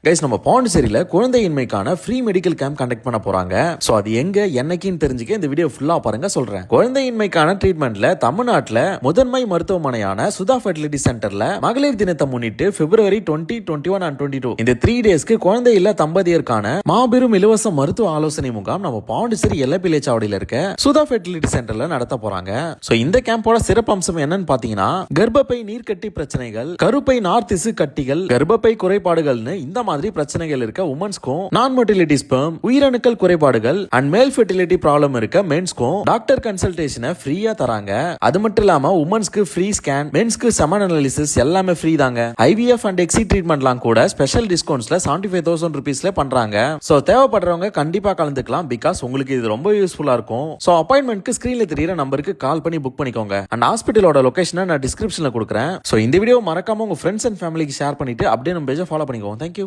Guys, நம்ம பாண்டிச்சேரியில குழந்தையின்மைக்கான free medical camp conduct பண்ண போறாங்க. சோ அது எங்க என்னைக்குன்னு தெரிஞ்சுக்க இந்த வீடியோ ஃபுல்லா பாருங்க சொல்றேன். குழந்தையின்மைக்கான ட்ரீட்மெண்ட்ல தமிழ்நாட்டுல முதன்மை மருத்துவமனையான சுதா ஃபெர்டிலிட்டி சென்டர்ல மகளிர் தினத்தை முன்னிட்டு பிப்ரவரி 20, 21 and 22 இந்த 3 டேஸ்க்கு குழந்தை இல்ல தம்பதியருக்கான மாபெரும் இலவச மருத்துவ ஆலோசனை முகாம் நம்ம பாண்டிச்சேரி எல்லைப்பிள்ளை சாவடியில இருக்க சுதா ஃபெர்டிலிட்டி சென்டர்ல நடத்த போறாங்க. சோ இந்த கேம்போட சிறப்பு அம்சம் என்னன்னு பாத்தீங்கன்னா, கர்ப்பப்பை நீர்க்கட்டி பிரச்சனைகள், கருப்பை நார்த்திசு கட்டிகள், கர்ப்பப்பை குறைபாடுகள்னு இந்த மாதிரி பிரச்சனைகள் இருக்க உமன்ஸ்க்கும், நான் மோட்டிலிட்டி ஸ்பெர்ம், உயிரணுக்கள் குறைபாடுகள் அண்ட் மேல் ஃபெர்டிலிட்டி ப்ராப்ளம் இருக்க மென்ஸ்க்கும் டாக்டர் கன்சல்டேஷனை ஃப்ரீயா தராங்க. அது மட்டும் இல்லாம உமன்ஸ்க்கு ஃப்ரீ ஸ்கேன், மென்ஸ்க்கு செமன் அனாலிசிஸ் எல்லாமே ஃப்ரீ தாங்க. IVF அண்ட் எக்ஸி ட்ரீட்மெண்ட்லாம் கூட ஸ்பெஷல் டிஸ்கவுண்ட்ஸ்ல 75,000 rupeesல பண்றாங்க. சோ தேவைப்படுறவங்க கண்டிப்பா கலந்துக்கலாம். பிகாஸ் உங்களுக்கு இது ரொம்ப யூஸ்ஃபுல்லா இருக்கும். சோ அப்பாயின்மெண்ட்க்கு ஸ்கிரீன்ல தெரியற நம்பருக்கு கால் பண்ணி புக் பண்ணிக்கோங்க. அண்ட் ஹாஸ்பிட்டலோட லொகேஷனை நான் டிஸ்கிரிப்ஷன்ல கொடுக்குறேன். சோ இந்த வீடியோ மறக்காம உங்க ஃப்ரெண்ட்ஸ் அண்ட் ஃபேமிலிக்கு ஷேர் பண்ணிட்டு அப்படியே நம்ம பேஜை ஃபாலோ பண்ணிக்கோங்க. தேங்க்யூ.